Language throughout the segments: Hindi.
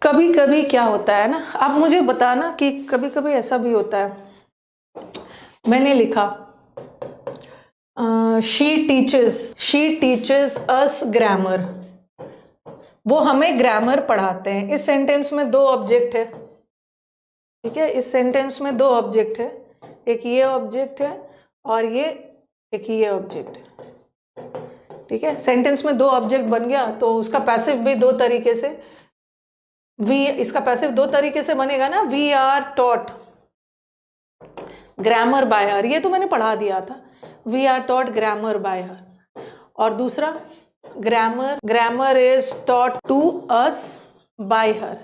कभी कभी क्या होता है ना, आप मुझे बताना कि कभी कभी ऐसा भी होता है। मैंने लिखा शी टीचेस अस ग्रामर। वो हमें ग्रामर पढ़ाते हैं। इस सेंटेंस में दो ऑब्जेक्ट है, ठीक है। इस सेंटेंस में दो ऑब्जेक्ट है, एक ये ऑब्जेक्ट है और एक ये ऑब्जेक्ट है, ठीक है। सेंटेंस में दो ऑब्जेक्ट बन गया तो उसका पैसिव भी दो तरीके से इसका पैसिव दो तरीके से बनेगा ना। We are taught grammar by her, ये तो मैंने पढ़ा दिया था। We are taught grammar by her. और दूसरा grammar is taught to us by her,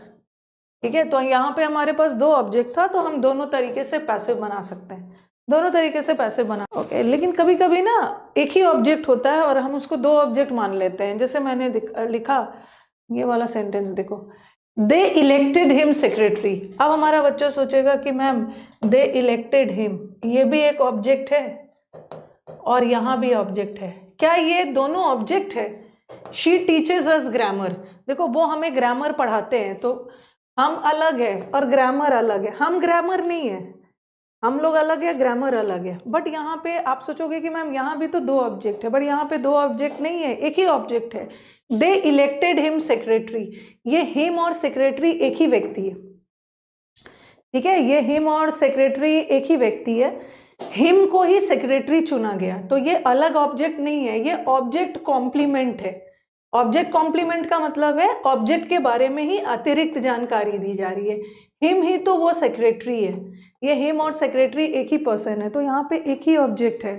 ठीक है। तो यहाँ पे हमारे पास दो ऑब्जेक्ट था, तो हम दोनों तरीके से पैसिव बना सकते हैं, दोनों तरीके से पैसिव बना ओके। लेकिन कभी कभी ना एक ही ऑब्जेक्ट होता है और हम उसको दो ऑब्जेक्ट मान लेते हैं। जैसे मैंने लिखा ये वाला सेंटेंस, देखो, दे इलेक्टेड हिम सेक्रेटरी। अब हमारा बच्चा सोचेगा कि मैम दे इलेक्टेड हिम, ये भी एक ऑब्जेक्ट है और यहाँ भी ऑब्जेक्ट है। क्या ये दोनों ऑब्जेक्ट है? शी टीचेस अस ग्रामर, देखो वो हमें ग्रामर पढ़ाते हैं, तो हम अलग है और ग्रामर अलग है। हम ग्रामर नहीं है, हम लोग अलग है, ग्रामर अलग है। बट यहाँ पे आप सोचोगे कि मैम यहाँ भी तो दो ऑब्जेक्ट है, बट यहाँ पे दो ऑब्जेक्ट नहीं है, एक ही ऑब्जेक्ट है। दे इलेक्टेड हिम सेक्रेटरी, ये हिम और सेक्रेटरी एक ही व्यक्ति है, ठीक है। ये हिम और सेक्रेटरी एक ही व्यक्ति है, हिम को ही सेक्रेटरी चुना गया, तो ये अलग ऑब्जेक्ट नहीं है, ये ऑब्जेक्ट कॉम्प्लीमेंट है। ऑब्जेक्ट कॉम्प्लीमेंट का मतलब है ऑब्जेक्ट के बारे में ही अतिरिक्त जानकारी दी जा रही है। हिम ही तो वो सेक्रेटरी है, ये हिम और सेक्रेटरी एक ही पर्सन है, तो यहाँ पे एक ही ऑब्जेक्ट है,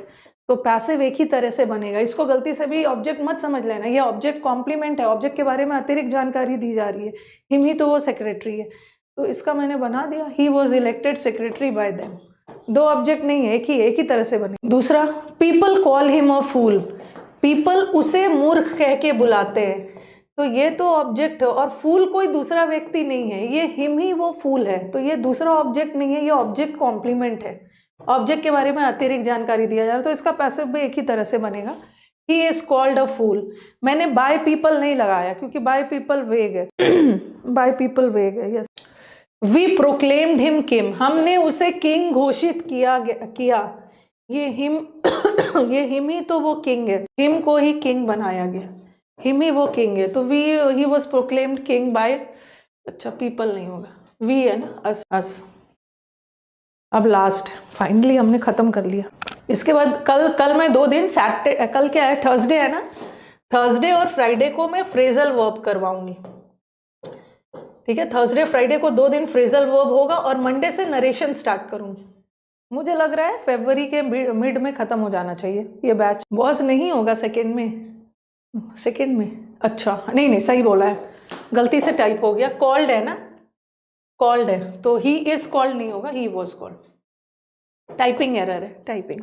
तो पैसिव एक ही तरह से बनेगा। इसको गलती से भी ऑब्जेक्ट मत समझ लेना, ये ऑब्जेक्ट कॉम्प्लीमेंट है, ऑब्जेक्ट के बारे में अतिरिक्त जानकारी दी जा रही है। हिम ही तो वो सेक्रेटरी है, तो इसका मैंने बना दिया ही was elected secretary by them. दो ऑब्जेक्ट नहीं है, एक ही तरह से बने। दूसरा, people call him a fool, people उसे मूर्ख कह के बुलाते हैं, तो ये तो ऑब्जेक्ट है और फूल कोई दूसरा व्यक्ति नहीं है, ये हिम ही वो फूल है, तो ये दूसरा ऑब्जेक्ट नहीं है, ये ऑब्जेक्ट कॉम्प्लीमेंट है। ऑब्जेक्ट के बारे में अतिरिक्त जानकारी दिया जा रहा है, तो इसका पैसिव भी एक ही तरह से बनेगा, ही इज कॉल्ड अ फूल। मैंने बाय पीपल नहीं लगाया क्योंकि बाय पीपल वेग है बाय पीपल वेग है, yes. We proclaimed him king, हमने उसे किंग घोषित किया। ये हिम ये हिम ही तो वो किंग है, हिम को ही किंग बनाया गया, हिम ही वो किंग है, तो he was proclaimed king bye, अच्छा पीपल नहीं होगा, वी है ना, अस। अब लास्ट फाइनली हमने खत्म कर लिया। इसके बाद कल मैं 2 दिन सैटरडे, कल क्या है, थर्सडे है ना, थर्सडे और फ्राइडे को मैं फ्रेजल वर्ब करवाऊंगी, ठीक है। थर्सडे फ्राइडे को 2 दिन फ्रेजल वर्ब होगा और मंडे से नरेशन स्टार्ट करूंगी। मुझे लग रहा है फरवरी के मिड में खत्म हो जाना चाहिए ये बैच। बॉस नहीं होगा सेकेंड में, अच्छा नहीं सही बोला है, गलती से टाइप हो गया, कॉल्ड है ना, कॉल्ड है, तो ही इज कॉल्ड नहीं होगा, he was called, typing error है, टाइपिंग।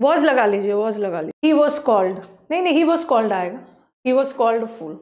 वॉज लगा लीजिए, वॉज लगा लीजिए, ही वॉज कॉल्ड, नहीं ही वॉज कॉल्ड आएगा, ही वॉज कॉल्ड फूल।